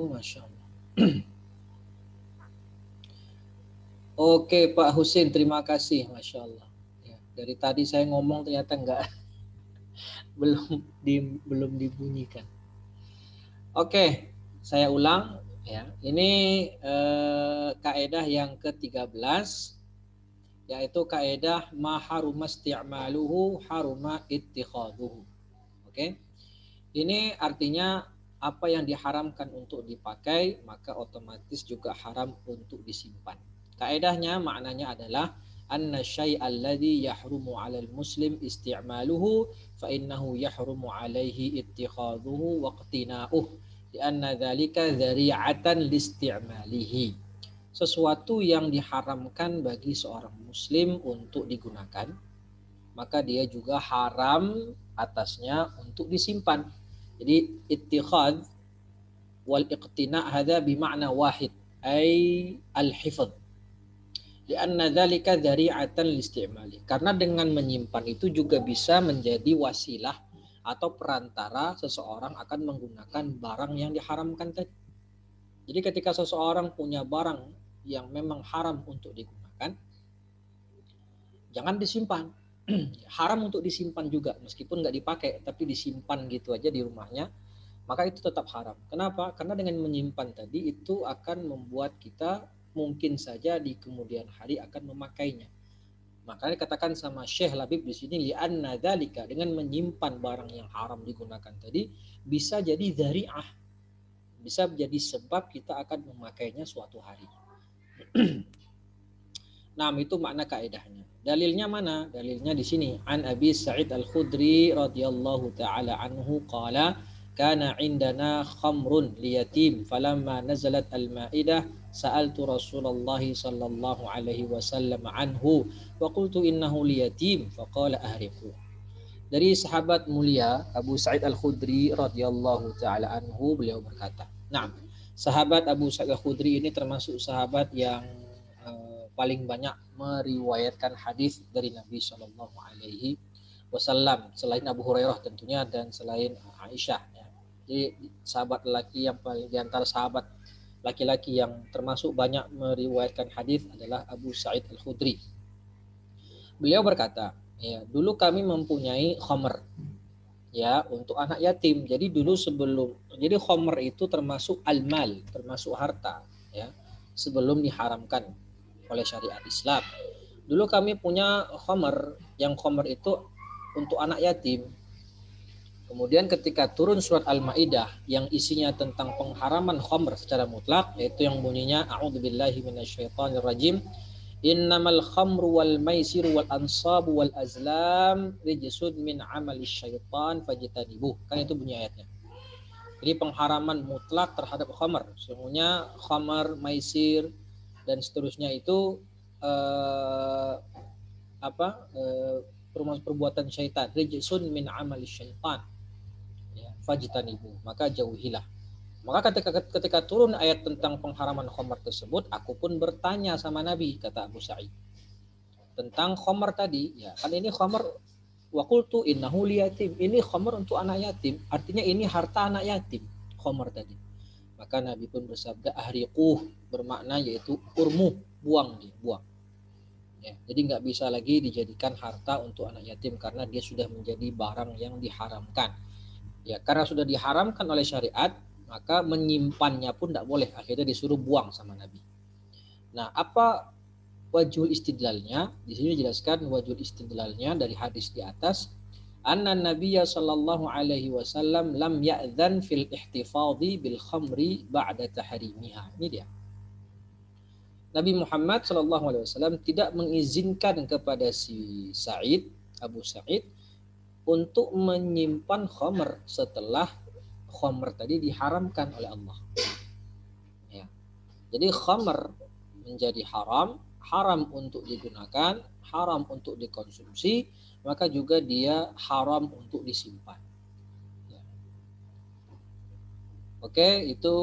Oh, Masya Allah. Oke Pak Husin, terima kasih, Masya Allah. Ya, dari tadi saya ngomong ternyata enggak belum dibunyikan. Oke, saya ulang ya. Ini kaedah yang ke-13, yaitu kaedah ma haruma isti'maluhu haruma ittikhaduhu. Oke. Ini artinya apa yang diharamkan untuk dipakai maka otomatis juga haram untuk disimpan. Kaedahnya maknanya adalah anna syai'al ladzi yahrumu 'alal muslim isti'maluhu fa innahu yahrumu 'alaihi ittikhaduhu wa iqtina'uh lianna dzalika dzari'atan listi'malihi. Sesuatu yang diharamkan bagi seorang muslim untuk digunakan, maka dia juga haram atasnya untuk disimpan. Jadi ittikhad wal iqtina' hadza bima'na wahid ay al-hifdz. Lianna dzalika dzari'atan liistimali. Karena dengan menyimpan itu juga bisa menjadi wasilah atau perantara seseorang akan menggunakan barang yang diharamkan tadi. Jadi ketika seseorang punya barang yang memang haram untuk digunakan, jangan disimpan. Haram untuk disimpan juga, meskipun nggak dipakai tapi disimpan gitu aja di rumahnya, maka itu tetap haram. Kenapa? Karena dengan menyimpan tadi itu akan membuat kita mungkin saja di kemudian hari akan memakainya. Makanya katakan sama Syekh Labib di sini li'anna dzalika, dengan menyimpan barang yang haram digunakan tadi bisa jadi dzari'ah, bisa menjadi sebab kita akan memakainya suatu hari. Nah, itu makna kaidahnya. Dalilnya mana? Dalilnya di sini. An Abi Sa'id Al-Khudri radhiyallahu taala anhu qala kana indana khamrun liyatim falamma nazalat al-Maidah sa'altu Rasulullah sallallahu alaihi wasallam anhu wa qultu innahu liyatim faqala ahriqu. Dari sahabat mulia Abu Sa'id Al-Khudri radhiyallahu taala anhu, beliau berkata, nah, sahabat Abu Sa'id Al-Khudri ini termasuk sahabat yang paling banyak meriwayatkan hadis dari Nabi Shallallahu Alaihi Wasallam selain Abu Hurairah tentunya dan selain Aisyah. Ya. Jadi sahabat laki yang paling di antara sahabat laki-laki yang termasuk banyak meriwayatkan hadis adalah Abu Sa'id Al-Khudri. Beliau berkata, ya, dulu kami mempunyai khamr ya untuk anak yatim. Jadi dulu jadi khamr itu termasuk al-mal, termasuk harta ya, sebelum diharamkan oleh syariat Islam. Dulu kami punya khamr, yang khamr itu untuk anak yatim. Kemudian ketika turun surat Al-Maidah yang isinya tentang pengharaman khamr secara mutlak, yaitu yang bunyinya a'udzubillahi minasyaitonirrajim, innamal khamru wal maisiru wal ansabu wal azlam rijsun min amalis syaitan fajtanibuh. Kan itu bunyi ayatnya. Jadi pengharaman mutlak terhadap khamr. Semuanya khamr, maisir dan seterusnya itu perbuatan syaitan. Rijsun min amali syaitan. Ya, fajtanibu, maka jauhilah. Maka ketika turun ayat tentang pengharaman khamr tersebut, aku pun bertanya sama Nabi, kata Abu Sa'id, tentang khamr tadi. Ya, kan ini khamr, wa qultu innahu liyatim. Ini khamr untuk anak yatim. Artinya ini harta anak yatim, khamr tadi. Maka Nabi pun bersabda ahriquh, bermakna yaitu urmu, buang. Ya, jadi nggak bisa lagi dijadikan harta untuk anak yatim karena dia sudah menjadi barang yang diharamkan. Ya, karena sudah diharamkan oleh syariat, maka menyimpannya pun tidak boleh. Akhirnya disuruh buang sama Nabi. Nah, apa wajhul istidlalnya? Di sini dijelaskan wajhul istidlalnya dari hadis di atas. Anna Nabiyya sallallahu alaihi wasallam lam ya'dzan fil ihtifadhi bil khamri ba'da tahrimiha. Ini dia. Nabi Muhammad sallallahu alaihi wasallam tidak mengizinkan kepada si Sa'id, Abu Sa'id, untuk menyimpan khamr setelah khamr tadi diharamkan oleh Allah. Ya. Jadi khamr menjadi haram untuk digunakan, haram untuk dikonsumsi, maka juga dia haram untuk disimpan. Ya. Oke, itu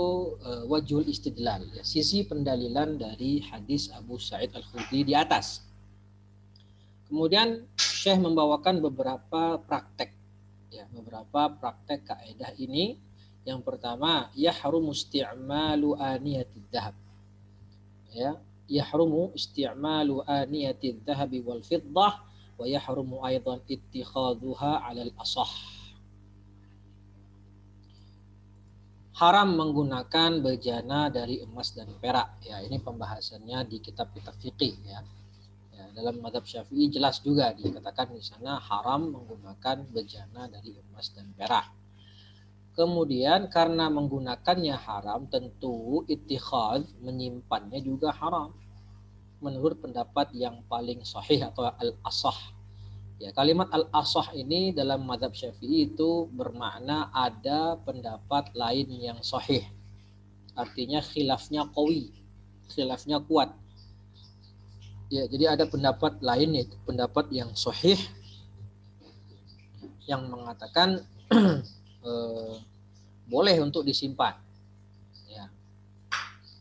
wajhul istidlal, ya, sisi pendalilan dari hadis Abu Sa'id Al-Khudri di atas. Kemudian Syekh membawakan beberapa praktek, ya, beberapa praktek kaidah ini Yang pertama, yahrumu isti'malu aniyatid dhahab. Ya, yahrumu isti'malu aniyatid dhahabi wal fiddah wa yahrumu aidan ittikhadhuha 'alal asah. Haram menggunakan bejana dari emas dan perak. Ya, ini pembahasannya di kitab-kitab fikih ya. Ya, dalam mazhab Syafi'i jelas juga dikatakan di sana haram menggunakan bejana dari emas dan perak. Kemudian karena menggunakannya haram, tentu ittikhadz menyimpannya juga haram. Menurut pendapat yang paling sahih atau al-asah. Ya, kalimat al-asah ini dalam mazhab Syafi'i itu bermakna ada pendapat lain yang sahih. Artinya khilafnya qawi, khilafnya kuat. Ya, jadi ada pendapat lain, yaitu pendapat yang sahih yang mengatakan boleh untuk disimpan. Ya.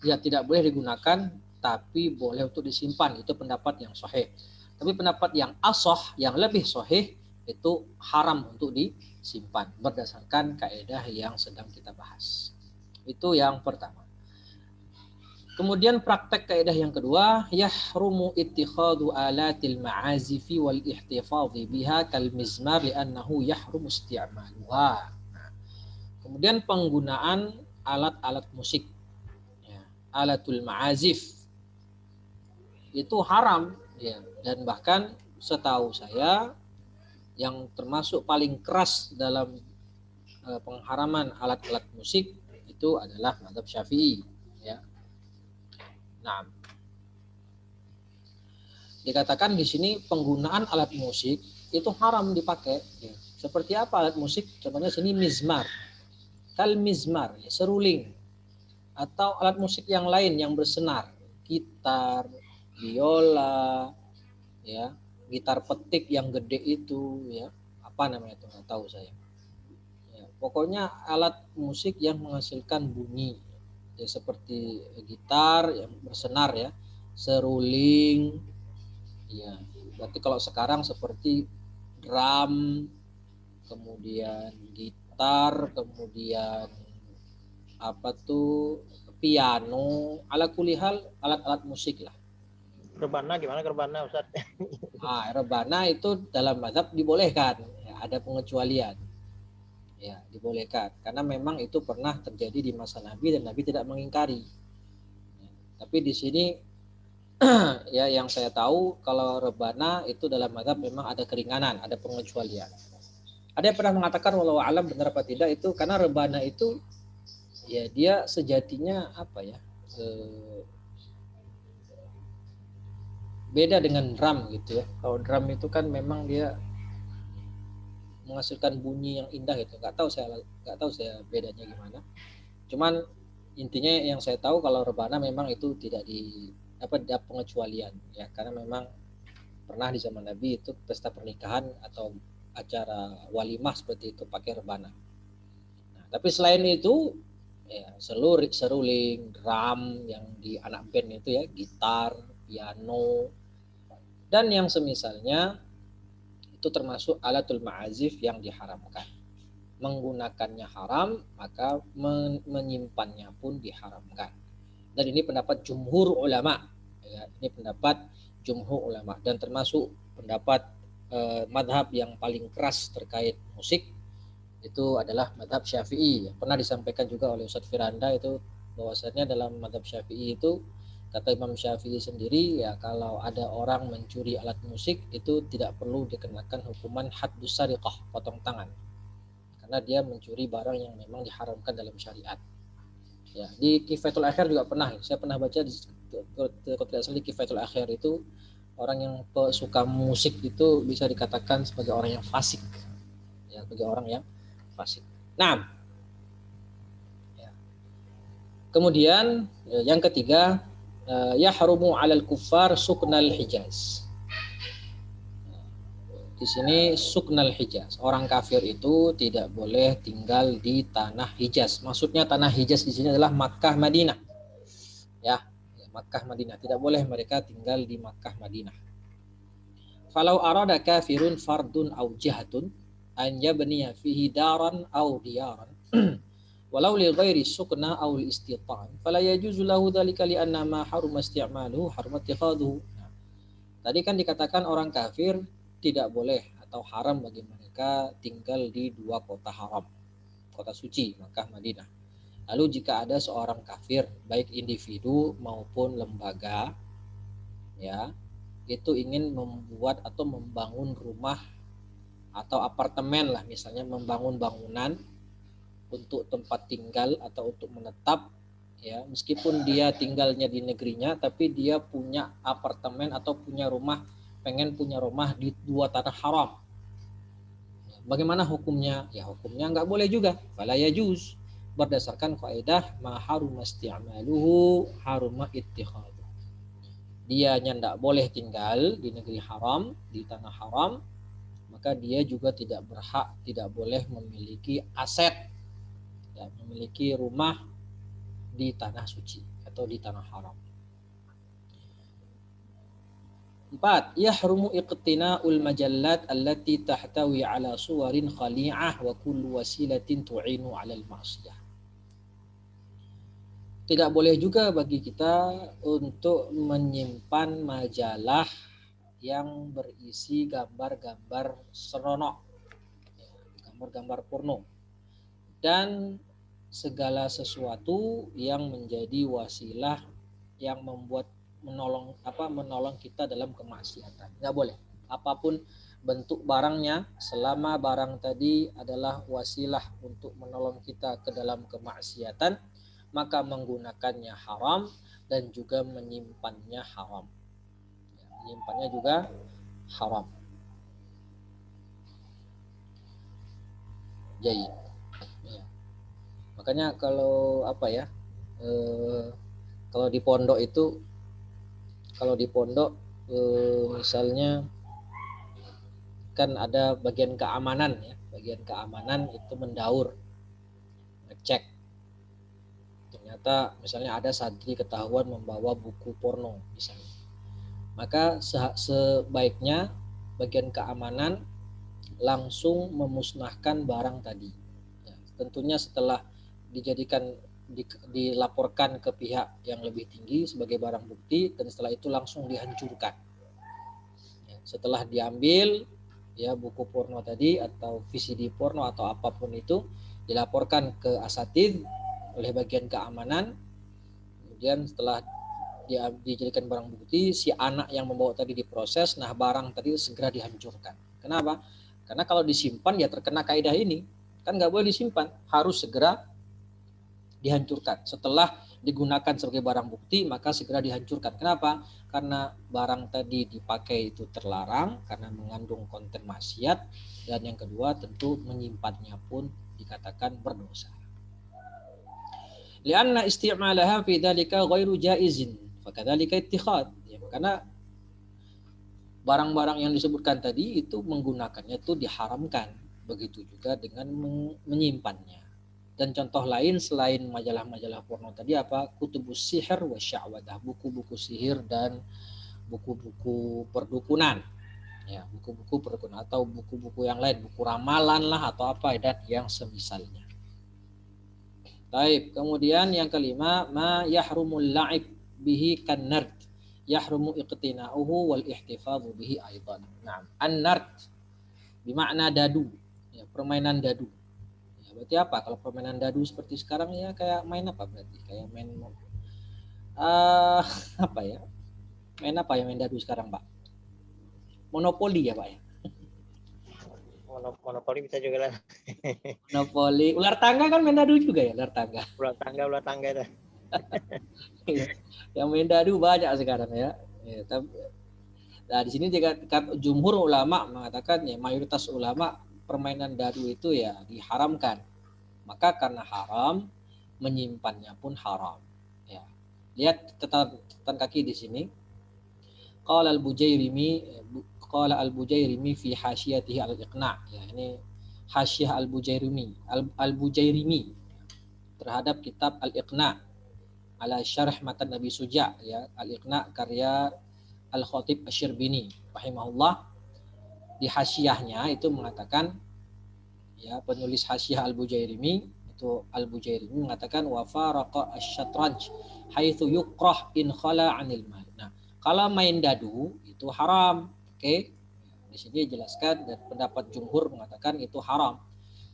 Ya, tidak boleh digunakan tapi boleh untuk disimpan. Itu pendapat yang sahih. Tapi pendapat yang asah, yang lebih sahih itu haram untuk disimpan berdasarkan kaidah yang sedang kita bahas. Itu yang pertama. Kemudian praktek kaidah yang kedua, yahrumu ittikhadhu alatil ma'azifi wal ihtifadhi biha kal mizmar li'annahu yahrumu isti'maluha. Kemudian penggunaan alat-alat musik, ya, alatul ma'azif itu haram, ya, dan bahkan setahu saya yang termasuk paling keras dalam pengharaman alat-alat musik itu adalah mazhab Syafi'i. Ya. Nah, dikatakan di sini penggunaan alat musik itu haram dipakai. Ya. Seperti apa alat musik? Contohnya sini mizmar. Kal mizmar, ya, seruling, atau alat musik yang lain yang bersenar, gitar, biola, ya, gitar petik yang gede itu, ya, apa namanya itu nggak tahu saya. Ya, pokoknya alat musik yang menghasilkan bunyi, ya, seperti gitar yang bersenar, ya, seruling, ya. Berarti kalau sekarang seperti drum, kemudian gitar, kemudian apa tuh piano, ala kulihal alat-alat musik lah. Rebana gimana rebana Ustaz? Rebana itu dalam mazhab dibolehkan, ya, ada pengecualian, ya, dibolehkan karena memang itu pernah terjadi di masa Nabi dan Nabi tidak mengingkari. Ya, tapi di sini ya yang saya tahu kalau rebana itu dalam mazhab memang ada keringanan, ada pengecualian. Ada yang pernah mengatakan walau alam benar apa tidak itu karena rebana itu ya dia sejatinya apa ya, beda dengan drum gitu ya. Kalau drum itu kan memang dia menghasilkan bunyi yang indah gitu. Nggak tahu saya bedanya gimana. Cuman intinya yang saya tahu kalau rebana memang itu tidak ada pengecualian ya, karena memang pernah di zaman Nabi itu pesta pernikahan atau acara walimah seperti itu pakai rebana. Nah, tapi selain itu ya seruling, drum yang di anak band itu ya, gitar, piano, dan yang semisalnya itu termasuk alatul ma'azif yang diharamkan. Menggunakannya haram, maka menyimpannya pun diharamkan. Dan ini pendapat jumhur ulama. Ya, ini pendapat jumhur ulama dan termasuk pendapat madhab yang paling keras terkait musik itu adalah madhab Syafi'i. Pernah disampaikan juga oleh Ustadz Firanda itu bahwasannya dalam madhab Syafi'i itu kata Imam Syafi'i sendiri ya kalau ada orang mencuri alat musik itu tidak perlu dikenakan hukuman haddus sariqah, potong tangan. Karena dia mencuri barang yang memang diharamkan dalam syariat. Ya, di Kifayatul Akhir juga pernah, saya pernah baca di Kifayatul Akhir itu orang yang suka musik itu bisa dikatakan sebagai orang yang fasik. Ya, sebagai orang yang fasik. Nah, ya. Kemudian yang ketiga, yahrumu 'alal kuffar suknal Hijaz. Di sini suknal Hijaz. Orang kafir itu tidak boleh tinggal di tanah Hijaz. Maksudnya tanah Hijaz di sini adalah Makkah Madinah. Ya, Makkah Madinah. Tidak boleh mereka tinggal di Makkah Madinah. Falau arada kafirun fardun au jahatun an yabniya fihi daran au diyaran walau li ghairi sukna aw istitan fala yajuzu lahu dzalika li anna ma haruma isti'maluhu haruma ittikhaduhu. Nah, tadi kan dikatakan orang kafir tidak boleh atau haram bagi mereka tinggal di dua kota haram, kota suci Makkah Madinah. Lalu jika ada seorang kafir baik individu maupun lembaga ya itu ingin membuat atau membangun rumah atau apartemen lah, misalnya membangun bangunan untuk tempat tinggal atau untuk menetap ya, meskipun dia tinggalnya di negerinya tapi dia punya apartemen atau punya rumah, pengen punya rumah di dua tanah haram. Bagaimana hukumnya? Ya hukumnya nggak boleh juga. Fala yajuz, berdasarkan kaidah ma haruma isti'maluhu haruma ittikhadhu. Dianya nggak boleh tinggal di negeri haram, di tanah haram, maka dia juga tidak berhak, tidak boleh memiliki aset, ya, memiliki rumah di tanah suci atau di tanah haram. 4. Yahrumu iqtina'ul majallat allati tahtawi ala suwarin khali'ah wa kullu wasilatin tu'inu 'alal ma'siyah. Tidak boleh juga bagi kita untuk menyimpan majalah yang berisi gambar-gambar seronok, gambar-gambar porno, dan segala sesuatu yang menjadi wasilah yang membuat menolong kita dalam kemaksiatan. Nggak boleh. Apapun bentuk barangnya, selama barang tadi adalah wasilah untuk menolong kita ke dalam kemaksiatan, maka menggunakannya haram dan juga menyimpannya haram. Menyimpannya juga haram. Jadi, ya. Makanya kalau kalau di pondok itu, misalnya kan ada bagian keamanan ya, bagian keamanan itu mendaur, ngecek. Ternyata misalnya ada santri ketahuan membawa buku porno misalnya, maka sebaiknya bagian keamanan langsung memusnahkan barang tadi. Ya, tentunya setelah dilaporkan ke pihak yang lebih tinggi sebagai barang bukti, dan setelah itu langsung dihancurkan. Ya, setelah diambil ya buku porno tadi atau VCD porno atau apapun itu, dilaporkan ke asatidz oleh bagian keamanan. Kemudian setelah dijadikan barang bukti, si anak yang membawa tadi diproses, nah barang tadi segera dihancurkan. Kenapa? Karena kalau disimpan ya terkena kaidah ini, kan nggak boleh disimpan, harus segera dihancurkan. Setelah digunakan sebagai barang bukti maka segera dihancurkan. Kenapa? Karena barang tadi dipakai itu terlarang karena mengandung konten maksiat, dan yang kedua tentu menyimpannya pun dikatakan berdosa. Lianna isti'malaha fi dzalika ghairu jaizin, fakadzalika ittikhad. Ya, karena barang-barang yang disebutkan tadi itu menggunakannya itu diharamkan, begitu juga dengan menyimpannya. Dan contoh lain selain majalah-majalah porno tadi apa? Kutubus sihir wa sya'wadah, buku-buku sihir dan buku-buku perdukunan. Ya, buku-buku perdukunan atau buku-buku yang lain, buku ramalan lah atau apa dan yang semisalnya. Baik, kemudian yang kelima, ma yahrumul la'ib bihi kan-nard. Yahrumu iqtina'uhu wal ihtifadhu bihi aidan. Nah, an-nard bermakna dadu, ya, permainan dadu. Berarti apa? Kalau permainan dadu seperti sekarang ya kayak main apa berarti? Kayak main apa ya? Main apa ya main dadu sekarang, Pak? Monopoli ya, Pak ya? Monopoli bisa juga lah. Monopoli. Ular tangga kan main dadu juga ya, ular tangga. Ular tangga itu. Yang main dadu banyak sekarang ya. Ya, tapi nah di sini juga jumhur ulama mengatakan ya, mayoritas ulama permainan dadu itu ya diharamkan. Maka karena haram, menyimpannya pun haram. Ya. Lihat catatan kaki di sini. Qala al-Bujairimi fi hasyiyatihi al-Iqna'. Ya, ini hasyiyah al-Bujairimi terhadap kitab al-Iqna' ala syarh matan Nabi Suja, ya, al-Iqna' karya Al-Khatib Asy-Syirbini rahimahullah. Di hasyiyahnya itu mengatakan, ya, penulis hasyiyah al-Bujairimi yaitu Al-Bujairi mengatakan wa faraqa asy-syatranj haitsu yukrah in khala 'anil mal. Nah, kalau main dadu itu haram. Oke. Di sini dijelaskan dan pendapat jumhur mengatakan itu haram.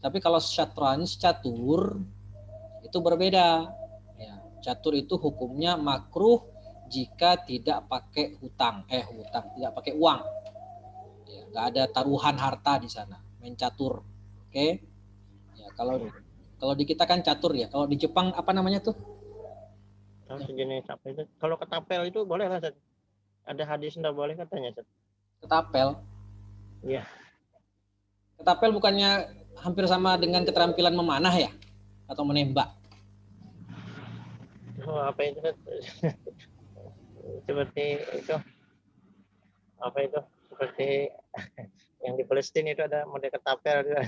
Tapi kalau syatranj catur itu berbeda. Ya, catur itu hukumnya makruh jika tidak pakai hutang, tidak pakai uang. Ya, nggak ada taruhan harta di sana. Main catur. Oke. Ya, kalau di kita kan catur ya. Kalau di Jepang apa namanya tuh? Sejenis apa itu? Kalau ketapel itu boleh lah, Ustaz. Ada hadis enggak boleh katanya, Ustaz. Ketapel. Iya. Ketapel bukannya hampir sama dengan keterampilan memanah ya? Atau menembak? Oh, apa itu, Ustaz? Seperti itu. Apa itu? Seperti yang di Palestina itu ada model ketapel juga.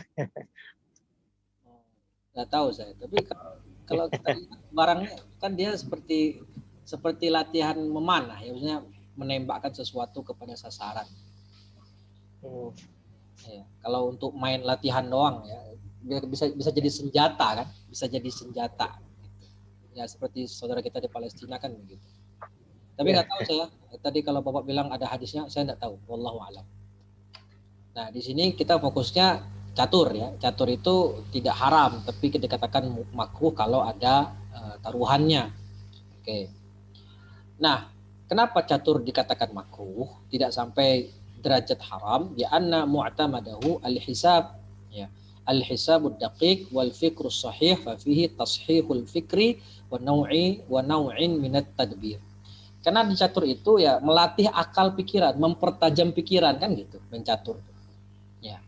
Nggak tahu saya. Tapi kalau kita lihat barangnya kan dia seperti latihan memanah ya, maksudnya menembakkan sesuatu kepada sasaran. Ya, kalau untuk main latihan doang ya bisa jadi senjata kan, bisa jadi senjata. Ya seperti saudara kita di Palestina kan begitu. Tapi nggak tahu saya. Tadi kalau Bapak bilang ada hadisnya, saya nggak tahu. Wallahu a'lam. Nah di sini kita fokusnya catur ya. Catur itu tidak haram, tapi dikatakan makruh kalau ada taruhannya. Oke. Nah, kenapa catur dikatakan makruh? Tidak sampai derajat haram. Ya anna mu'tamadahu al-hisab. Ya. Al-hisabud daqiq wal fikrus sahih fa fihi tashihul fikri wa naw'in minat tadbir. Karena di catur itu ya melatih akal pikiran, mempertajam pikiran kan gitu, mencatur. Ya.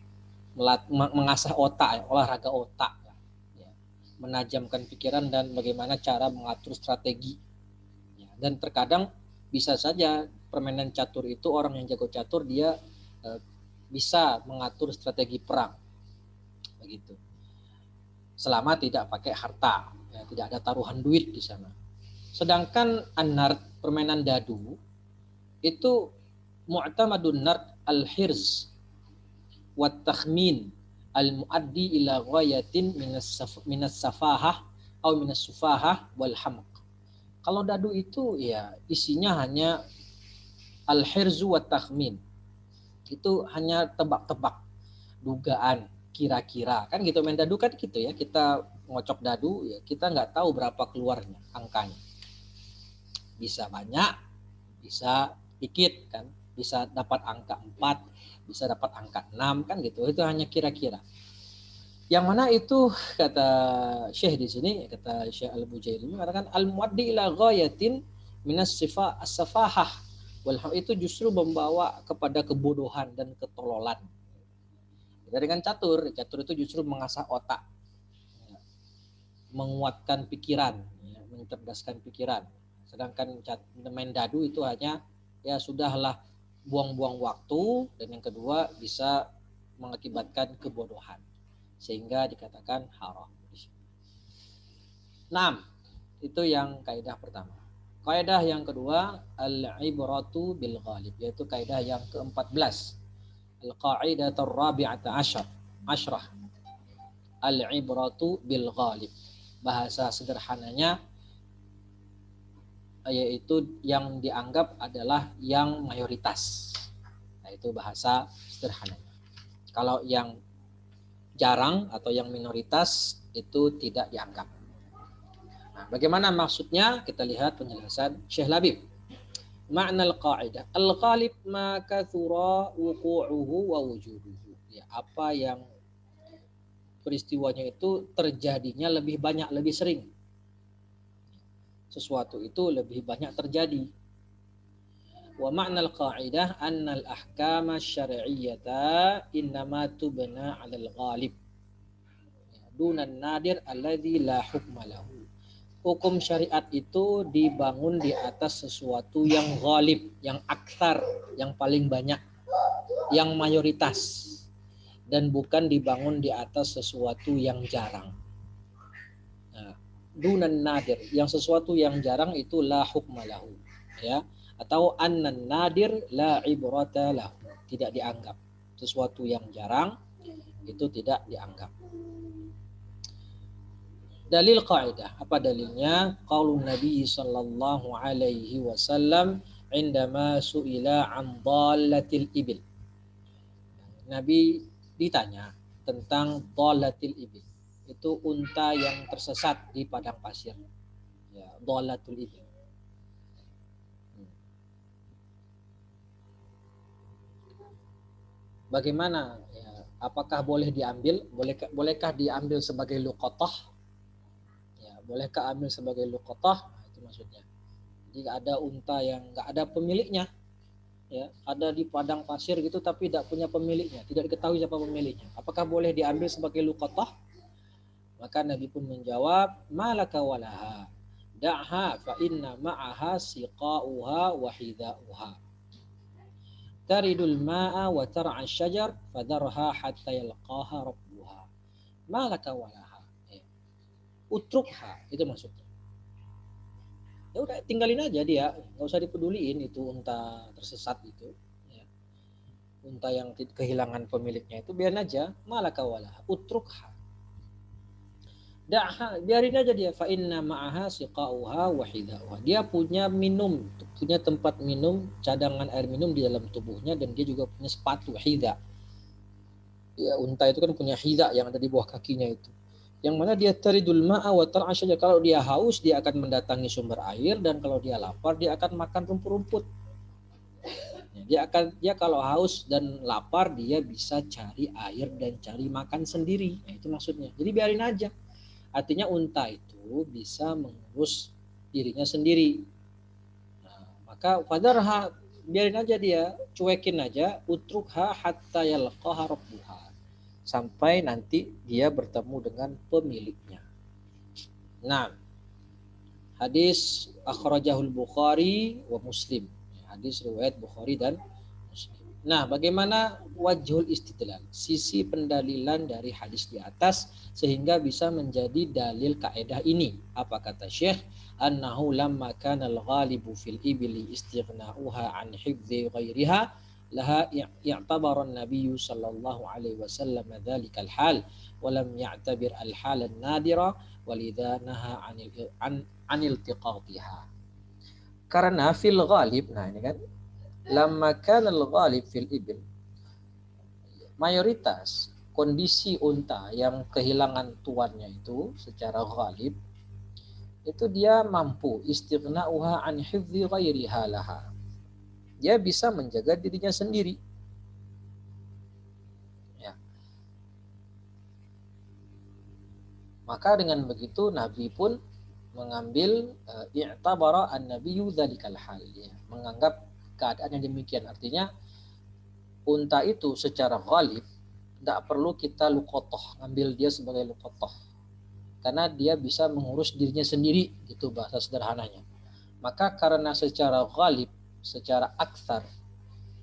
Mengasah otak, ya, olahraga otak. Ya. Menajamkan pikiran dan bagaimana cara mengatur strategi. Ya. Dan terkadang bisa saja permainan catur itu orang yang jago catur dia bisa mengatur strategi perang. Begitu. Selama tidak pakai harta, ya, tidak ada taruhan duit di sana. Sedangkan an-nard, permainan dadu, itu mu'tamadun nard al-hirz wa takhmin al-muaddi ila ghayatin minas safahah atau minas sufahah wal hamq. Kalau dadu itu ya isinya hanya al-hirzu wa takhmin. Itu hanya tebak-tebak, dugaan, kira-kira. Kan gitu main dadu kan gitu ya. Kita ngocok dadu ya kita nggak tahu berapa keluarnya angkanya. Bisa banyak, bisa dikit kan, bisa dapat angka 4, bisa dapat angka 6 kan gitu. Itu hanya kira-kira. Yang mana itu kata Syekh di sini, kata Syekh Al-Bujairi mengatakan al-muaddi ila ghayatin minas sifa as-safahah wal itu justru membawa kepada kebodohan dan ketololan. Beda dengan catur, catur itu justru mengasah otak, menguatkan pikiran, mencerdaskan pikiran. Sedangkan main dadu itu hanya ya sudahlah buang-buang waktu, dan yang kedua bisa mengakibatkan kebodohan sehingga dikatakan haram. 6 itu yang kaidah pertama. Kaidah yang kedua al-ibratu bil ghalib, yaitu kaidah yang ke-14. Al-qaidatur rabi'ata asyrah al-ibratu bil ghalib. Bahasa sederhananya yaitu yang dianggap adalah yang mayoritas. Nah, itu bahasa sederhananya. Kalau yang jarang atau yang minoritas itu tidak dianggap. Nah, bagaimana maksudnya? Kita lihat penjelasan Syekh Labib. Makna al-qaidah. Al-ghalib ma kathura wuqu'uhu wa wujuduhu. Ya, apa yang peristiwanya itu terjadinya lebih banyak, lebih sering. Sesuatu itu lebih banyak terjadi. Wa ma'na al-qa'idah anna al-ahkama syar'iyyata innama tubna 'ala al-ghalib dunan nadir alladzi la hukma lahu. Hukum syariat itu dibangun di atas sesuatu yang ghalib, yang aktsar, yang paling banyak, yang mayoritas, dan bukan dibangun di atas sesuatu yang jarang. Nah, dunan nadir, yang sesuatu yang jarang itu la hukma lahu, ya, atau annan nadir la ibrata lahu, tidak dianggap. Sesuatu yang jarang itu tidak dianggap. Dalil kaidah. Apa dalilnya? Qaulun Nabi sallallahu alaihi wasallam indama su'ila an dhallatil ibil. Nabi ditanya tentang dhalatil ibil. Itu unta yang tersesat di padang pasir. Ya, dhalatul ibil. Bagaimana? Ya, apakah boleh diambil? Bolehkah diambil sebagai luqatah? Ya, bolehkah ambil sebagai luqatah? Nah, itu maksudnya. Jadi ada unta yang nggak ada pemiliknya, ya, ada di padang pasir gitu tapi tidak punya pemiliknya, tidak diketahui siapa pemiliknya. Apakah boleh diambil sebagai luqatah? Maka Nabi pun menjawab, malaka walaha, da'ha fa inna ma'aha siqa'uha wa hidha'uha. Taridul ma'a wa tar'a syajar fadharha hatta yalqaha rabbuha. Malaka walaha. Utrukha, itu maksudnya. Ya udah tinggalin aja dia, nggak usah dipeduliin itu unta tersesat itu. Ya. Unta yang kehilangan pemiliknya itu biarin aja, malaka walaha, utrukha. Da'ha, biarin aja dia, fa inna ma'aha siqa'uha wa hidha'uha. Dia punya minum, punya tempat minum, cadangan air minum di dalam tubuhnya, dan dia juga punya sepatu hidha. Ya, unta itu kan punya hidha yang ada di bawah kakinya itu. Yang mana dia taridul ma'a wa tar'a syajar. Kalau dia haus dia akan mendatangi sumber air, dan kalau dia lapar dia akan makan rumput-rumput. Dia kalau haus dan lapar dia bisa cari air dan cari makan sendiri. Nah, itu maksudnya. Jadi biarin aja. Artinya unta itu bisa mengurus dirinya sendiri. Nah, maka fadarha, biarin aja dia, cuekin aja, utrukha hatta yalqaha rabbuha. Sampai nanti dia bertemu dengan pemiliknya. Nah, hadis akhrajahul Bukhari wa Muslim. Hadis riwayat Bukhari dan Muslim. Nah, bagaimana wajhul istidlal? Sisi pendalilan dari hadis di atas sehingga bisa menjadi dalil kaidah ini. Apa kata Syekh? Annahu lamma kana al-ghalibu fil ibli istighna'uha an hifdzi ghairiha laha i'tabara an-nabiy sallallahu alaihi wasallam dhalika al-hal wa lam ya'tabir al-hal an-nadira walidha naha an iltiqatiha. Karena fil ghalib, nah ini kan, lamma kana al-ghalib fil ibil, mayoritas kondisi unta yang kehilangan tuannya itu secara ghalib itu dia mampu istighna'uha an hifdzi ghairiha laha. Dia bisa menjaga dirinya sendiri. Ya. Maka dengan begitu Nabi pun mengambil i'tabara an-nabiyyu dzalikal hal, ya, menganggap keadaan yang demikian. Artinya unta itu secara ghalib tidak perlu kita luqatah, ngambil dia sebagai luqatah, karena dia bisa mengurus dirinya sendiri, gitu bahasa sederhananya. Maka karena secara ghalib, secara aksar,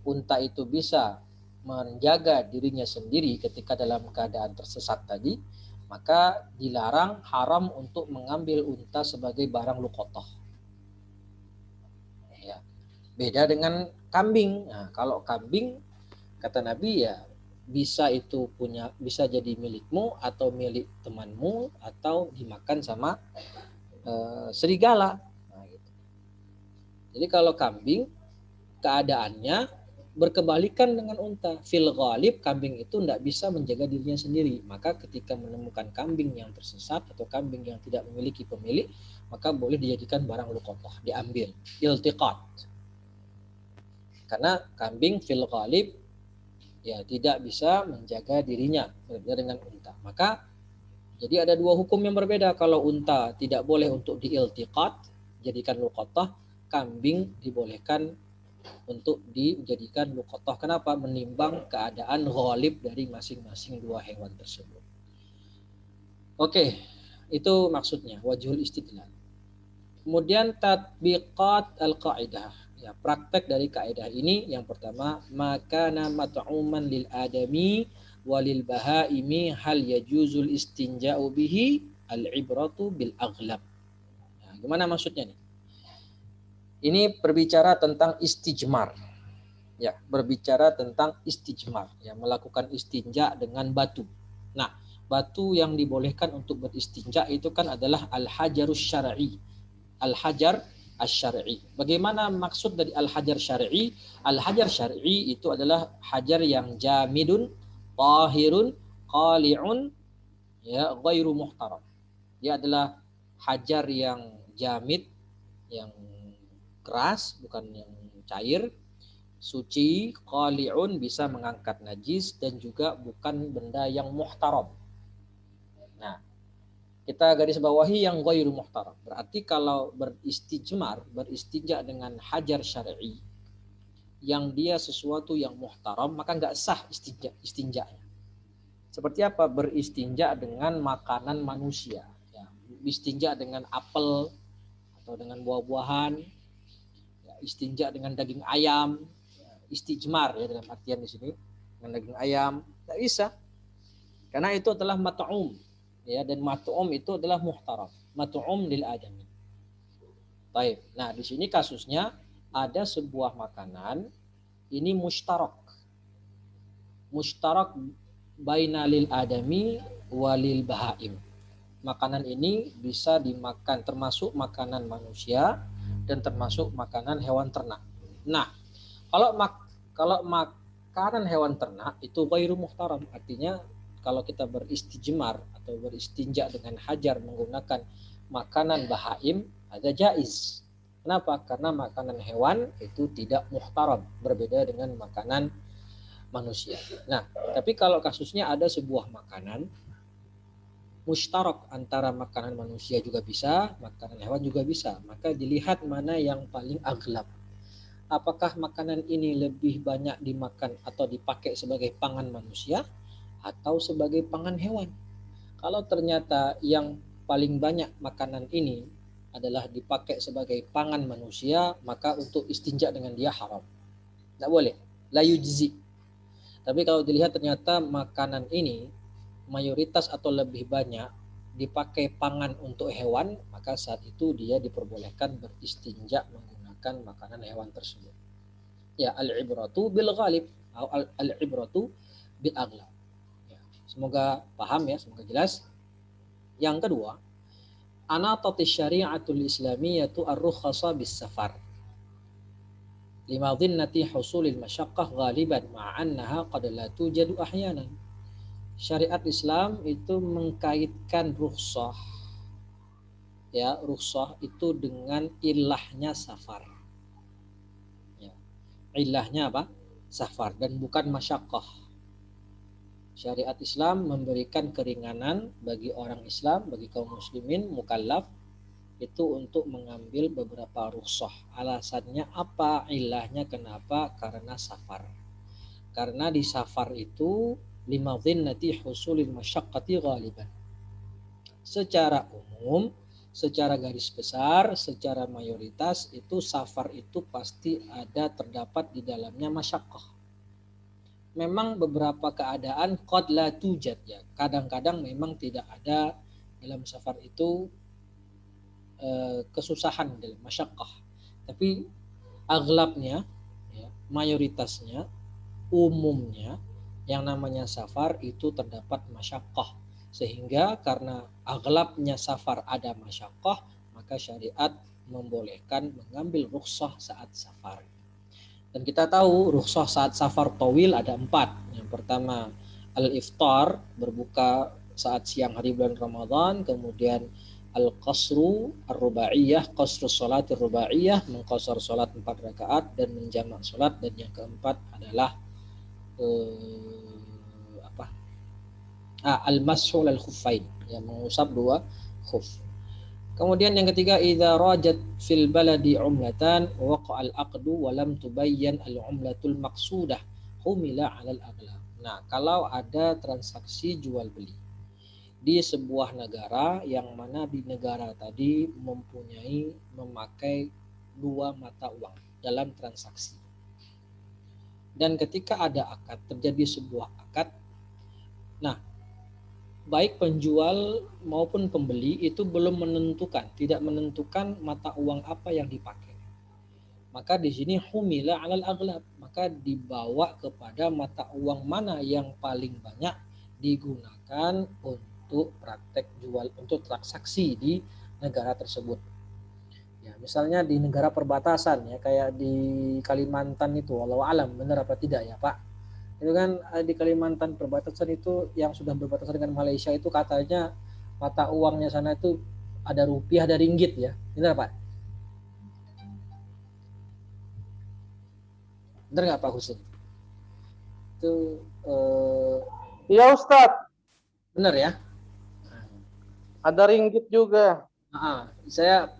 unta itu bisa menjaga dirinya sendiri ketika dalam keadaan tersesat tadi, maka dilarang, haram untuk mengambil unta sebagai barang luqatah. Ya. Beda dengan kambing. Nah, kalau kambing kata Nabi ya bisa itu punya, bisa jadi milikmu atau milik temanmu atau dimakan sama serigala. Nah, gitu. Jadi kalau kambing keadaannya berkebalikan dengan unta. Fil ghalib kambing itu tidak bisa menjaga dirinya sendiri. Maka ketika menemukan kambing yang tersesat atau kambing yang tidak memiliki pemilik, maka boleh dijadikan barang luqatah, diambil, iltiqat. Karena kambing fil ghalib ya tidak bisa menjaga dirinya berbeda dengan unta. Maka jadi ada dua hukum yang berbeda. Kalau unta tidak boleh untuk diiltiqat, jadikan luqatah, kambing dibolehkan untuk dijadikan luqatah. Kenapa? Menimbang keadaan ghalib dari masing-masing dua hewan tersebut. Oke, itu maksudnya wajhul istidlal. Kemudian tatbiqat al-qaidah. Ya, praktek dari kaidah ini yang pertama, makana mat'uman lil adami walil bahaimi hal yajuzul istinja'u bihi al-ibratu bil aghlab. Nah, gimana maksudnya nih? Ini berbicara tentang istijmar. Ya, berbicara tentang istijmar, ya, melakukan istinja dengan batu. Nah, batu yang dibolehkan untuk beristinja itu kan adalah al-hajarus syar'i. Al-hajar asy-syar'i. Bagaimana maksud dari al-hajar syar'i? Al-hajar syar'i itu adalah hajar yang jamidun, tahirun, qali'un, ya, ghairu muhtaram. Dia adalah hajar yang jamid, yang keras, bukan yang cair, suci, qali'un, bisa mengangkat najis, dan juga bukan benda yang muhtaram. Nah, kita garis bawahi yang ghairu muhtaram. Berarti kalau beristinja dengan hajar syar'i yang dia sesuatu yang muhtaram, maka nggak sah istinjanya. Seperti apa? Beristinja dengan makanan manusia. Ya, istinja dengan apel atau dengan buah-buahan. Ya, istinja dengan daging ayam. Ya, istijmar ya dalam artian di sini dengan daging ayam. Tidak bisa. Karena itu adalah mat'um. Ya, dan mat'um itu adalah muhtaram. Mat'um lil adami. Baik. Nah, di sini kasusnya ada sebuah makanan ini mushtarak. Mushtarak baina lil adami walil bahaim. Makanan ini bisa dimakan, termasuk makanan manusia dan termasuk makanan hewan ternak. Nah, kalau makanan hewan ternak itu ghairu muhtaram, artinya kalau kita beristijmar atau beristinja dengan hajar menggunakan makanan bahaim ada jaiz. Kenapa? Karena makanan hewan itu tidak muhtaram, berbeda dengan makanan manusia. Nah, tapi kalau kasusnya ada sebuah makanan mushtarak antara makanan manusia juga bisa, makanan hewan juga bisa, maka dilihat mana yang paling aghlab. Apakah makanan ini lebih banyak dimakan atau dipakai sebagai pangan manusia atau sebagai pangan hewan? Kalau ternyata yang paling banyak makanan ini adalah dipakai sebagai pangan manusia, maka untuk istinja dengan dia haram. Tidak boleh. La yujzi. Tapi kalau dilihat ternyata makanan ini mayoritas atau lebih banyak dipakai pangan untuk hewan, maka saat itu dia diperbolehkan beristinja menggunakan makanan hewan tersebut. Ya, al-ibratu bil ghalib atau al-ibratu bil aghlab. Ya, semoga paham ya, semoga jelas. Yang kedua, anatati syari'atul islamiyatu ar-rukhasa bis safar. Lima dhinnati husulil masyaqqah ghaliban ma'annaha qad la tujadu ahyanan. Syariat Islam itu mengkaitkan rukhsah. Ya, rukhsah itu dengan ilahnya safar. Ya. Ilahnya apa? Safar dan bukan masyaqqah. Syariat Islam memberikan keringanan bagi orang Islam, bagi kaum muslimin mukallaf itu untuk mengambil beberapa rukhsah. Alasannya apa? Ilahnya kenapa? Karena safar. Karena di safar itu lima dhinnati husulil masyaqqati ghaliban. Secara umum, secara garis besar, secara mayoritas itu safar itu pasti ada terdapat di dalamnya masyaqqah. Memang beberapa keadaan qad la tujad ya. Kadang-kadang memang tidak ada dalam safar itu kesusahan dalam masyaqqah. Tapi aghlabnya ya, mayoritasnya, umumnya yang namanya safar itu terdapat masyaqqah. Sehingga karena aghlabnya safar ada masyaqqah, maka syariat membolehkan mengambil rukhsah saat safar. Dan kita tahu rukhsah saat safar tawil ada 4. Yang pertama al-iftar, berbuka saat siang hari bulan Ramadan, kemudian al-qasru ar-rubaiyah, qasru salat ar-rubaiyah, mengqasar salat 4 rakaat dan menjamak salat, dan yang keempat adalah al-mashu al-khuffain, yang mengusap 2 khuf. Kemudian yang ketiga idza rajat fil baladi umlatan waqa al-aqdu wa lam tubayyan al-umlatul maqsudah humila 'alal aghlab. Nah, kalau ada transaksi jual beli di sebuah negara yang mana di negara tadi memakai 2 mata uang dalam transaksi. Dan ketika ada akad, terjadi sebuah akad. Nah, baik penjual maupun pembeli itu belum menentukan, tidak menentukan mata uang apa yang dipakai. Maka di sini humila 'alal aghlab, maka dibawa kepada mata uang mana yang paling banyak digunakan untuk praktek jual, untuk transaksi di negara tersebut. Ya, misalnya di negara perbatasan ya, kayak di Kalimantan itu, walau alam benar apa tidak ya Pak? Itu kan di Kalimantan perbatasan itu yang sudah berbatasan dengan Malaysia itu katanya mata uangnya sana itu ada rupiah, ada ringgit ya. Benar Pak? Benar nggak Pak Husin? Itu Iya Ustadz, benar ya? ada ringgit juga. Saya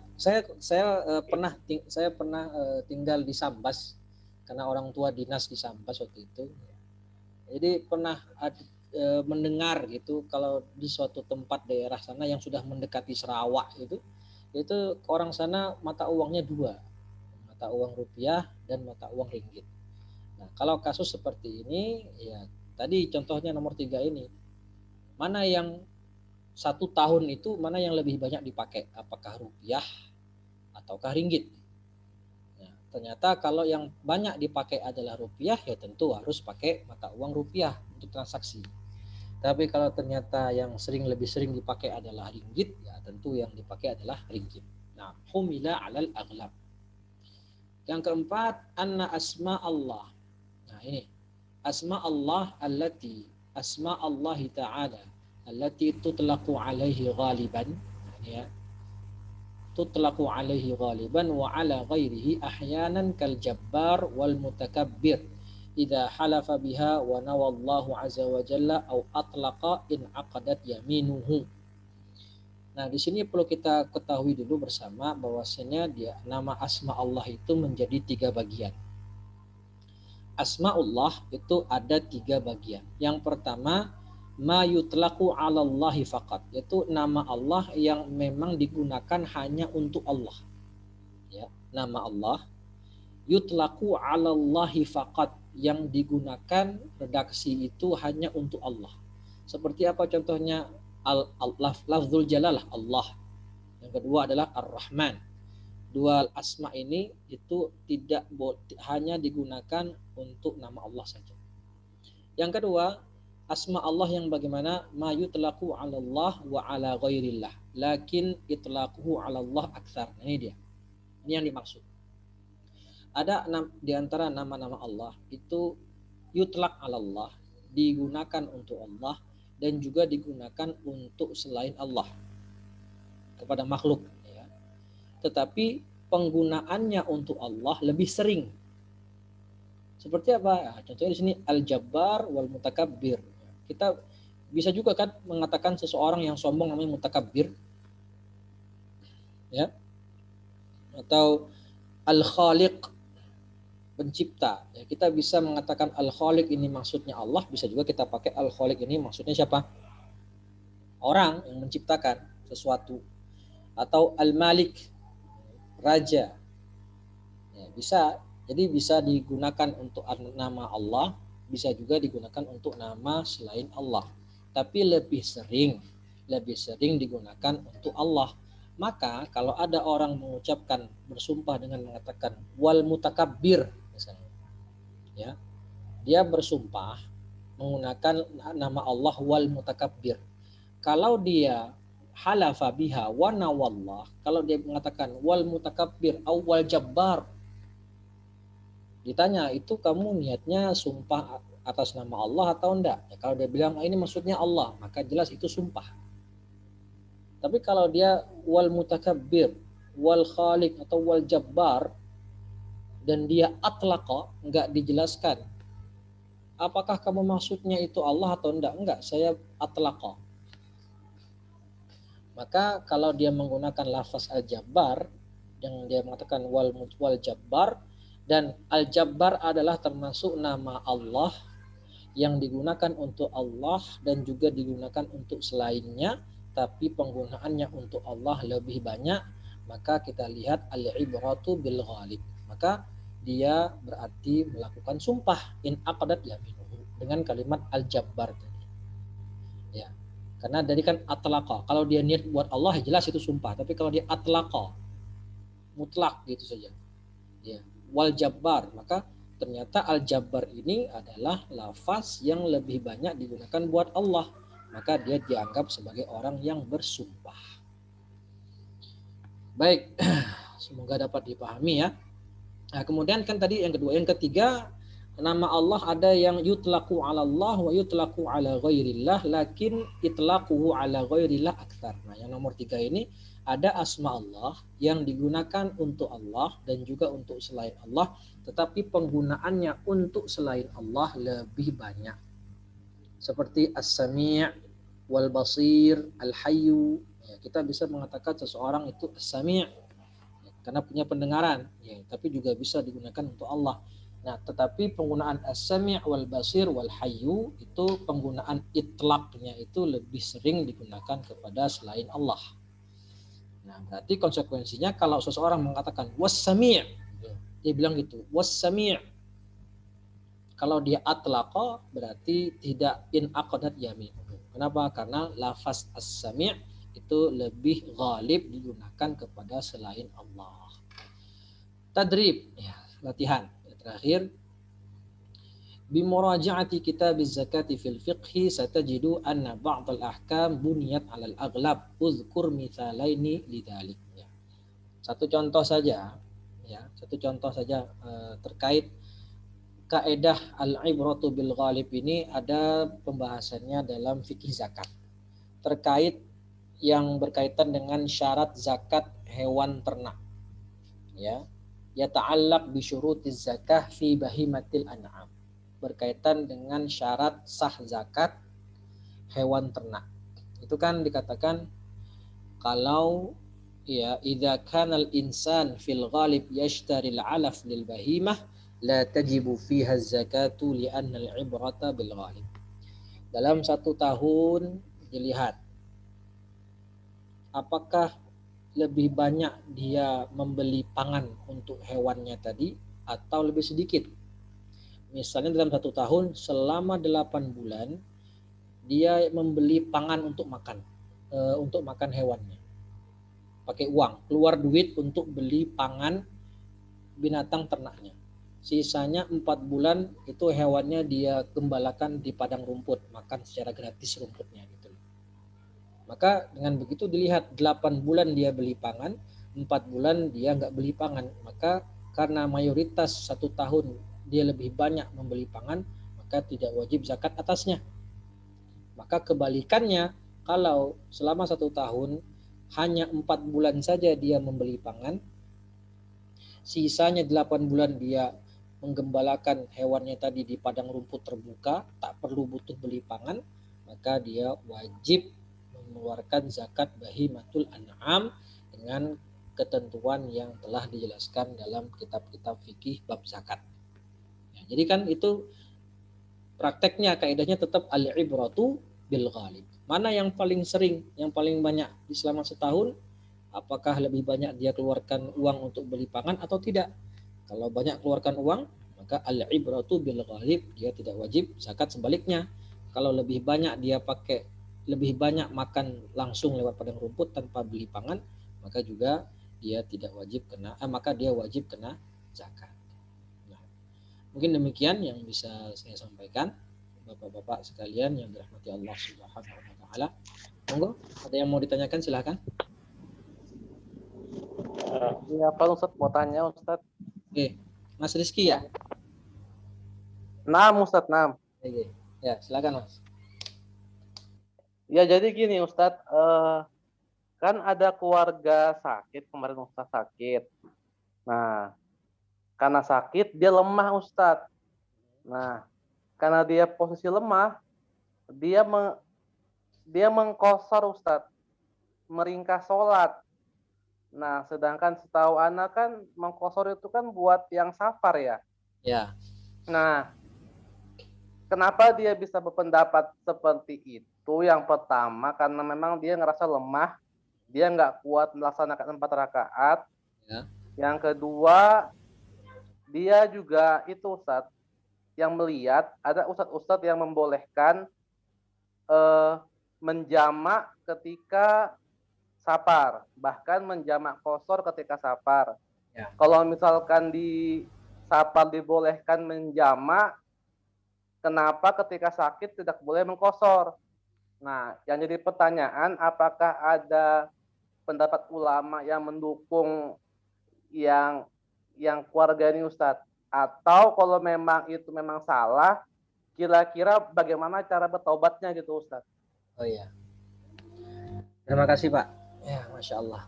pernah tinggal di Sambas karena orang tua dinas di Sambas waktu itu. Jadi pernah mendengar gitu kalau di suatu tempat daerah sana yang sudah mendekati Sarawak itu orang sana mata uangnya dua, mata uang rupiah dan mata uang ringgit. Nah, kalau kasus seperti ini ya tadi contohnya nomor 3 ini, mana yang 1 tahun itu mana yang lebih banyak dipakai, apakah rupiah ataukah ringgit? Nah, ternyata kalau yang banyak dipakai adalah rupiah ya tentu harus pakai mata uang rupiah untuk transaksi. Tapi kalau ternyata yang lebih sering dipakai adalah ringgit, ya tentu yang dipakai adalah ringgit. Nah, humila 'alal aghlab. Yang keempat, anna asma Allah. Nah, ini asma Allah asma Allah Ta'ala allati tutlaqu alaihi ghaliban, ya. Tutlaqu alaihi ghaliban wa ala ghairihi ahyanan kal jabbar wal mutakabbir idza halafa biha wa nawallahu azza wa jalla au atlaqa in aqadat yaminuhu. Nah, di sini perlu kita ketahui dulu bersama bahwasanya nama asma Allah itu menjadi 3 bagian. Asmaullah itu ada 3 bagian. Yang pertama, ma yutlaqu 'alallahi faqat, yaitu nama Allah yang memang digunakan hanya untuk Allah. Ya, nama Allah yutlaqu 'alallahi faqat, yang digunakan redaksi itu hanya untuk Allah. Seperti apa contohnya? Lafzul jalalah Allah. Yang kedua adalah Ar-Rahman. Dua asma ini itu tidak hanya digunakan untuk nama Allah saja. Yang kedua, asma Allah yang bagaimana? Ma yutlaqu 'ala Allah wa 'ala ghairillah, lakin itlaquhu 'ala Allah aktsar. Ini dia. Ini yang dimaksud. Ada di antara nama-nama Allah itu yutlaq 'ala Allah, digunakan untuk Allah dan juga digunakan untuk selain Allah kepada makhluk, ya. Tetapi penggunaannya untuk Allah lebih sering. Seperti apa? Ya, contohnya di sini Al-Jabbar wal Mutakabbir. Kita bisa juga kan mengatakan seseorang yang sombong namanya mutakabbir, ya. Atau Al-Khaliq, pencipta. Ya, kita bisa mengatakan Al-Khaliq ini maksudnya Allah, bisa juga kita pakai Al-Khaliq ini maksudnya siapa? Orang yang menciptakan sesuatu. Atau Al-Malik, raja. Ya, bisa. Jadi bisa digunakan untuk nama Allah, bisa juga digunakan untuk nama selain Allah. Tapi lebih sering digunakan untuk Allah. Maka kalau ada orang mengucapkan, bersumpah dengan mengatakan wal mutakabbir misalnya, ya, dia bersumpah menggunakan nama Allah wal mutakabbir. Kalau dia halafa biha wa nawallah, kalau dia mengatakan wal mutakabbir awal jabbar, ditanya itu kamu niatnya sumpah atas nama Allah atau enggak? Ya, kalau dia bilang ini maksudnya Allah, maka jelas itu sumpah. Tapi kalau dia wal mutakabbir, wal khaliq atau wal jabbar dan dia atlaqa, enggak dijelaskan apakah kamu maksudnya itu Allah atau enggak? Enggak, saya atlaqa. Maka kalau dia menggunakan lafaz al-jabbar yang dia mengatakan wal jabbar, dan al-jabbar adalah termasuk nama Allah yang digunakan untuk Allah dan juga digunakan untuk selainnya, tapi penggunaannya untuk Allah lebih banyak, maka kita lihat al-ibratu bil ghalib. Maka dia berarti melakukan sumpah in aqadat yaminuhu dengan kalimat al-jabbar tadi. Ya. Karena dari kan atlaqa. Kalau dia niat buat Allah jelas itu sumpah, tapi kalau dia atlaqa mutlak gitu saja. Ya, wal jabbar, maka ternyata Al-Jabbar ini adalah lafaz yang lebih banyak digunakan buat Allah. Maka dia dianggap sebagai orang yang bersumpah. Baik, semoga dapat dipahami ya. Nah, kemudian kan tadi yang kedua, yang ketiga, nama Allah ada yang yutlaqu 'ala Allah wa yutlaqu 'ala ghairillah, lakin itlaquhu 'ala ghairillah aktsar. Nah, yang nomor 3 ini ada asma Allah yang digunakan untuk Allah dan juga untuk selain Allah, tetapi penggunaannya untuk selain Allah lebih banyak. Seperti As-Sami' wal Basir, Al-Hayyu. Ya, kita bisa mengatakan seseorang itu As-Sami' karena punya pendengaran, ya, tapi juga bisa digunakan untuk Allah. Nah, tetapi penggunaan As-Sami' wal Basir wal Hayyu itu penggunaan itlaqnya itu lebih sering digunakan kepada selain Allah. Nah, berarti konsekuensinya kalau seseorang mengatakan Was-Sami', dia bilang gitu, Was-Sami'. Kalau dia atlaqa berarti tidak inaqadat yamin. Kenapa? Karena lafaz As-Sami' itu lebih ghalib digunakan kepada selain Allah. Tadrib, ya, latihan. Yang terakhir, bimuraja'ati kitab az-zakati fil fiqhi satajidu anna ba'd al-ahkam buniyat 'ala al-aghlab. Uzkur mithalaini lidzalik. Ya. Satu contoh saja, ya, terkait kaidah al-ibratu bil ghalib ini ada pembahasannya dalam fikih zakat. Terkait yang berkaitan dengan syarat zakat hewan ternak, ya, yata'allaq bi syurutiz zakah fi bahimatil an'am, berkaitan dengan syarat sah zakat hewan ternak. Itu kan dikatakan kalau ya idza kana al insan fil ghalib yashtari al alaf lil bahimah la tajibu fiha zakatu li anna al ibrata bil ghalib. Dalam 1 tahun dilihat apakah lebih banyak dia membeli pangan untuk hewannya tadi atau lebih sedikit. Misalnya dalam 1 tahun selama 8 bulan dia membeli pangan untuk makan hewannya. Pakai uang, keluar duit untuk beli pangan binatang ternaknya. Sisanya 4 bulan itu hewannya dia gembalakan di padang rumput, makan secara gratis rumputnya gitu. Maka dengan begitu dilihat 8 bulan dia beli pangan, 4 bulan dia nggak beli pangan. Maka karena mayoritas 1 tahun dia lebih banyak membeli pangan, maka tidak wajib zakat atasnya. Maka kebalikannya, kalau selama 1 tahun hanya 4 bulan saja dia membeli pangan, sisanya 8 bulan dia menggembalakan hewannya tadi di padang rumput terbuka, tak perlu butuh beli pangan, maka dia wajib mengeluarkan zakat bahimatul an'am dengan ketentuan yang telah dijelaskan dalam kitab-kitab fikih bab zakat. Ya, jadi kan itu prakteknya, kaidahnya tetap al-ibratu bil ghalib. Mana yang paling sering, yang paling banyak di selama setahun? Apakah lebih banyak dia keluarkan uang untuk beli pangan atau tidak? Kalau banyak keluarkan uang, maka al-ibratu bil ghalib, dia tidak wajib zakat. Sebaliknya, kalau lebih banyak dia pakai, lebih banyak makan langsung lewat padang rumput tanpa beli pangan, maka juga dia tidak wajib kena, maka dia wajib kena zakat. Nah, mungkin demikian yang bisa saya sampaikan, Bapak-bapak sekalian yang dirahmati Allah Subhanahu wa taala. Monggo, ada yang mau ditanyakan silahkan. Iya, Pak Ustadz mau tanya Ustadz. Oke, Mas Rizky ya? Ustadz, Oke. Ya, silakan Mas. Ya jadi gini Ustadz, kan ada keluarga sakit, kemarin Ustadz sakit. Nah, karena sakit dia lemah Ustadz. Nah, karena dia posisi lemah, dia mengkosor Ustadz, meringkas sholat. Nah, sedangkan setahu anak kan mengkosor itu kan buat yang safar ya. Ya. Nah, kenapa dia bisa berpendapat seperti itu? Yang pertama karena memang dia ngerasa lemah, dia nggak kuat melaksanakan 4 rakaat. Ya. Yang kedua, dia juga itu Ustadz yang melihat ada ustadz-ustadz yang membolehkan menjamak ketika safar, bahkan menjamak kosor ketika safar. Ya. Kalau misalkan di safar dibolehkan menjamak, kenapa ketika sakit tidak boleh mengkosor? Nah, yang jadi pertanyaan, apakah ada pendapat ulama yang mendukung yang keluarga ini Ustadz? Atau kalau memang itu memang salah, kira-kira bagaimana cara bertobatnya gitu Ustadz? Oh iya. Terima kasih Pak. Ya, Masya Allah.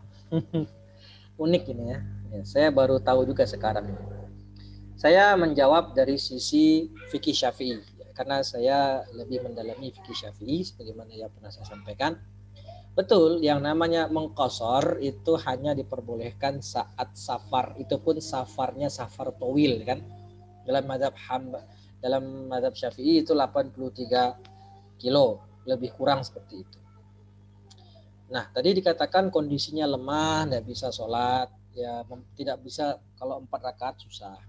Unik ini ya. Ya, saya baru tahu juga sekarang ini. Saya menjawab dari sisi fikih Syafi'i karena saya lebih mendalami fikih Syafi'i sebagaimana yang pernah saya sampaikan. Betul, yang namanya mengqashar itu hanya diperbolehkan saat safar. Itu pun safarnya safar tawil kan. Dalam mazhab Syafi'i itu 83 kilo, lebih kurang seperti itu. Nah, tadi dikatakan kondisinya lemah, tidak bisa sholat, ya tidak bisa kalau 4 rakaat susah.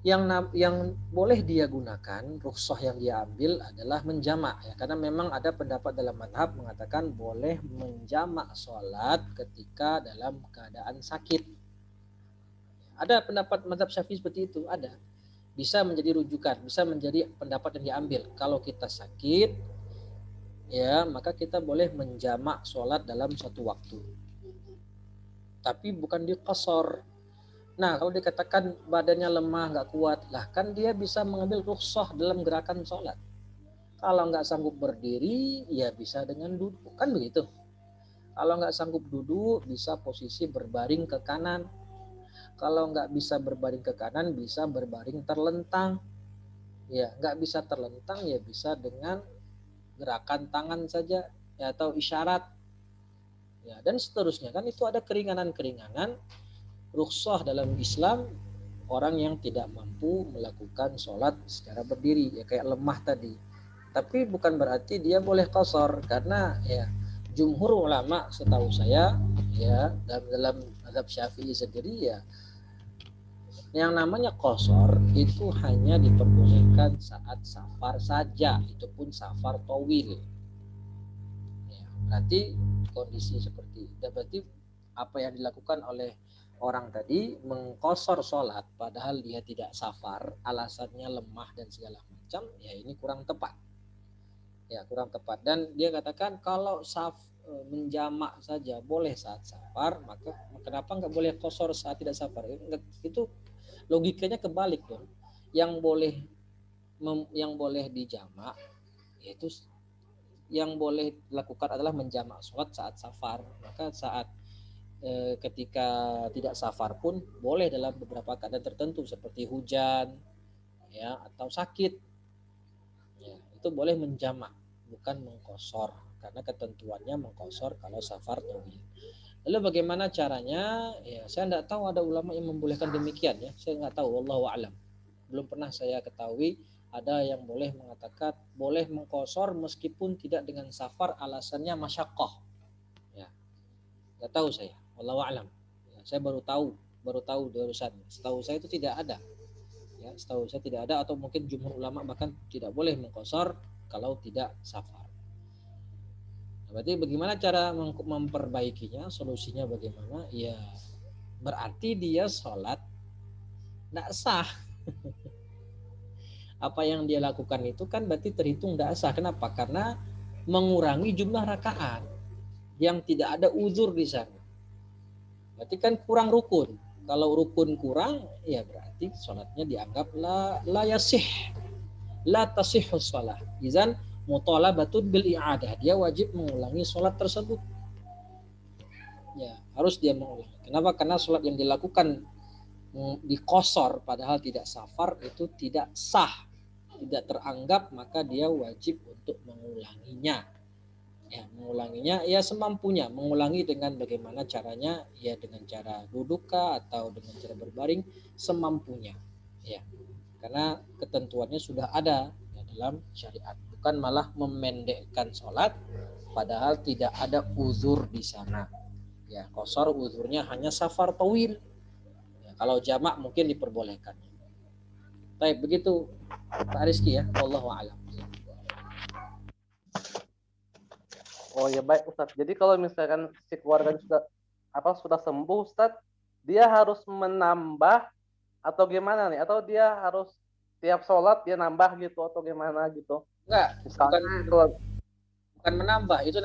Yang boleh dia gunakan, rukhsah yang dia ambil adalah menjamak ya, karena memang ada pendapat dalam madhab mengatakan boleh menjamak sholat ketika dalam keadaan sakit. Ada pendapat madhab Syafi'i seperti itu, ada. Bisa menjadi rujukan, bisa menjadi pendapat yang diambil. Kalau kita sakit, ya maka kita boleh menjamak sholat dalam satu waktu. Tapi bukan diqashar. Nah, kalau dikatakan badannya lemah, nggak kuat, lah kan dia bisa mengambil rukhsah dalam gerakan sholat. Kalau nggak sanggup berdiri, ya bisa dengan duduk, kan begitu. Kalau nggak sanggup duduk, bisa posisi berbaring ke kanan. Kalau nggak bisa berbaring ke kanan, bisa berbaring terlentang. Ya, nggak bisa terlentang, ya bisa dengan gerakan tangan saja, ya, atau isyarat. Ya, dan seterusnya, kan itu ada keringanan-keringanan rukhsah dalam Islam orang yang tidak mampu melakukan sholat secara berdiri, ya kayak lemah tadi. Tapi bukan berarti dia boleh qashar, karena ya jumhur ulama setahu saya ya dalam mazhab Syafi'i sendiri ya yang namanya qashar itu hanya diperbolehkan saat safar saja, itu pun safar tawil. Ya, berarti kondisi seperti itu, berarti apa yang dilakukan oleh orang tadi mengqashar sholat padahal dia tidak safar, alasannya lemah dan segala macam, ya ini kurang tepat. Ya, kurang tepat. Dan dia katakan kalau menjamak saja boleh saat safar, maka kenapa nggak boleh qashar saat tidak safar? Itu logikanya kebalik dong. Yang boleh dijamak yaitu yang boleh dilakukan adalah menjamak sholat saat safar. Maka saat ketika tidak safar pun boleh dalam beberapa keadaan tertentu seperti hujan ya atau sakit ya, itu boleh menjamak bukan mengqashar, karena ketentuannya mengqashar kalau safar tawil. Lalu bagaimana caranya ya, saya tidak tahu ada ulama yang membolehkan demikian ya, saya nggak tahu, wallahu a'lam, belum pernah saya ketahui ada yang boleh mengatakan boleh mengqashar meskipun tidak dengan safar, alasannya masyaqqah ya, nggak tahu saya, wallahu a'lam. Ya, saya baru tahu barusan. Setahu saya itu tidak ada. Ya, setahu saya tidak ada, atau mungkin jumhur ulama bahkan tidak boleh mengqashar kalau tidak safar. Nah, berarti bagaimana cara memperbaikinya? Solusinya bagaimana? Ya, berarti dia sholat tidak sah. Apa yang dia lakukan itu kan berarti terhitung tidak sah. Kenapa? Karena mengurangi jumlah rakaat yang tidak ada uzur di sana. Berarti kan kurang rukun. Kalau rukun kurang, ya berarti sholatnya dianggap la yasih, la tasihhu sholah. Izan mutalabatun bil i'adah. Dia wajib mengulangi sholat tersebut. Ya, harus dia mengulangi. Kenapa? Karena sholat yang dilakukan diqashar padahal tidak safar itu tidak sah, tidak teranggap, maka dia wajib untuk mengulanginya. Ya, mengulanginya ya semampunya, mengulangi dengan bagaimana caranya, ya dengan cara duduk atau dengan cara berbaring, semampunya ya, karena ketentuannya sudah ada ya, dalam syariat, bukan malah memendekkan sholat padahal tidak ada uzur di sana ya. Qashar uzurnya hanya safar tawil ya, kalau jamak mungkin diperbolehkan. Baik, begitu Pak Rizky ya, wallahu a'lam. Oh ya baik Ustadz. Jadi kalau misalkan si keluarga sudah sembuh Ustadz, dia harus menambah atau gimana nih? Atau dia harus tiap sholat dia nambah gitu atau gimana gitu? Enggak, Misalnya bukan bukan menambah, itu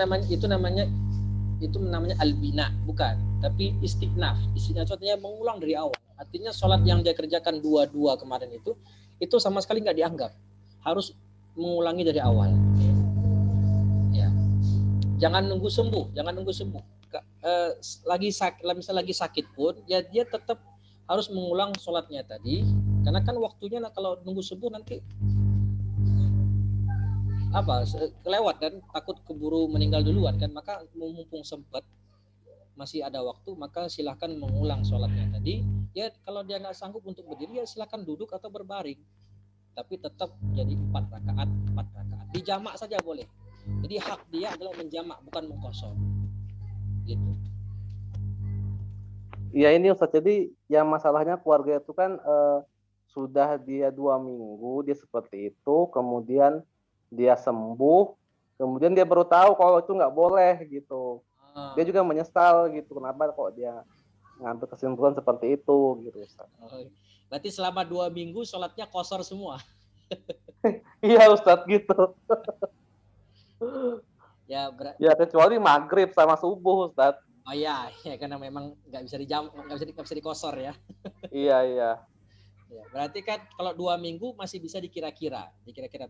namanya albina, bukan, tapi istiqnaf. Istiqnaf itu artinya mengulang dari awal. Artinya sholat yang dia kerjakan dua kemarin itu sama sekali nggak dianggap, harus mengulangi dari awal. Ya, jangan nunggu sembuh. Misalnya lagi sakit pun, ya dia tetap harus mengulang sholatnya tadi, karena kan waktunya kalau nunggu sembuh nanti kelewat kan, takut keburu meninggal duluan kan. Maka mumpung sempat masih ada waktu, maka silahkan mengulang sholatnya tadi. Ya kalau dia nggak sanggup untuk berdiri, ya silahkan duduk atau berbaring, tapi tetap jadi 4 rakaat. Dijamak saja boleh. Jadi hak dia adalah menjamak, bukan mengkosor gitu. Iya ini Ustaz, jadi yang masalahnya keluarga itu kan sudah dia 2 minggu dia seperti itu, kemudian dia sembuh, kemudian dia baru tahu kalau itu nggak boleh gitu. Dia juga menyesal gitu, kenapa kok dia ngambil kesimpulan seperti itu gitu Ustaz. Berarti selama 2 minggu sholatnya kosor semua. Iya Ustaz gitu. Ya kecuali maghrib sama subuh Ustaz. Oh ya, karena memang nggak bisa nggak bisa dikosor ya. Iya. Ya, berarti kan kalau 2 minggu masih bisa dikira-kira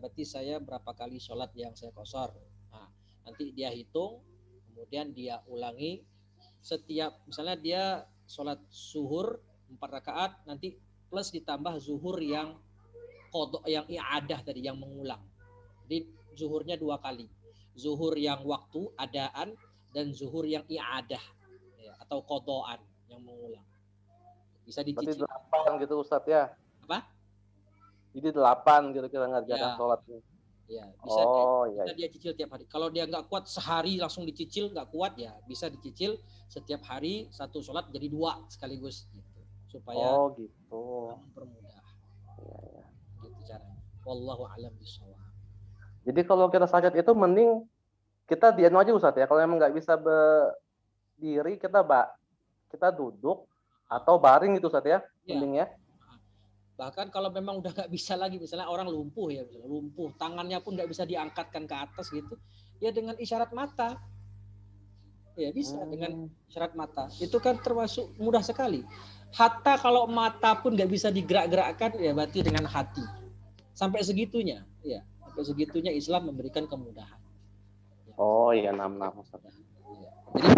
berarti saya berapa kali sholat yang saya kosor. Nah, nanti dia hitung, kemudian dia ulangi setiap, misalnya dia sholat zuhur 4 rakaat, nanti plus ditambah zuhur yang qadha, yang i'adah tadi, yang mengulang. Jadi zuhurnya 2 kali. Zuhur yang waktu adaan dan zuhur yang i'adah ya, atau qadhaan yang mengulang. Bisa dicicil. Berarti 8 gitu Ustaz ya. Apa? Jadi 8 gitu kita ngerjakan sholatnya. Ya, bisa dia cicil tiap hari. Kalau dia nggak kuat sehari langsung dicicil, nggak kuat ya bisa dicicil setiap hari 1 sholat jadi 2 sekaligus gitu. Supaya gitu. Mempermudah. Ya. Gitu caranya. Wallahu a'lam bishawab. Jadi kalau kita sakit itu mending kita diam aja Ustaz ya. Kalau memang nggak bisa berdiri, kita duduk atau baring gitu Ustaz ya. Mending ya. Bahkan kalau memang udah nggak bisa lagi, misalnya orang lumpuh ya, tangannya pun nggak bisa diangkatkan ke atas gitu, ya dengan isyarat mata. Ya bisa dengan isyarat mata. Itu kan termasuk mudah sekali. Hatta kalau mata pun nggak bisa digerak-gerakkan, ya berarti dengan hati. Sampai segitunya, ya. Sampai segitunya Islam memberikan kemudahan. Oh iya, 6 Ustaz. Ya. Jadi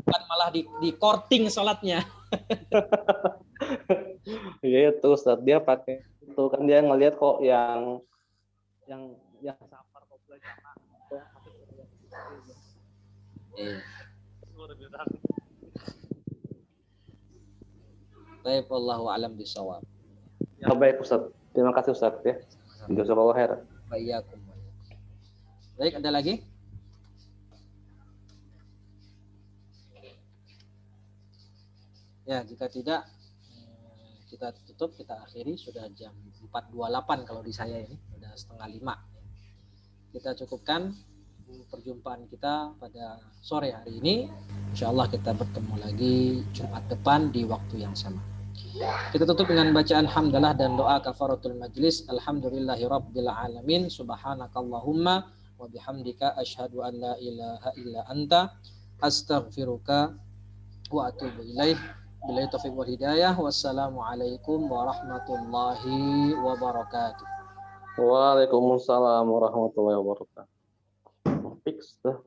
bukan malah di korting sholatnya. Iya itu Ustaz, dia pakai itu kan, dia ngelihat kok yang safar kok belajar. Baik, wallahu a'lam bishawab. Ya baik Ustaz. Terima kasih Ustaz ya. Jazakallahu khair. Bayakum. Baik, ada lagi? Ya, jika tidak kita tutup, kita akhiri, sudah jam 4.28 kalau di saya ini, sudah 4:30. Kita cukupkan perjumpaan kita pada sore hari ini. Insyaallah kita bertemu lagi Jumat depan di waktu yang sama. Kita tutup dengan bacaan hamdalah dan doa kafaratul majlis. Alhamdulillahirabbil alamin. Subhanakallahumma wa bihamdika asyhadu an la ilaha illa anta astaghfiruka wa atubu ilaih. Billahi taufiq wal hidayah. Wassalamualaikum warahmatullahi wabarakatuh. Waalaikumsalam warahmatullahi wabarakatuh. Fix dah.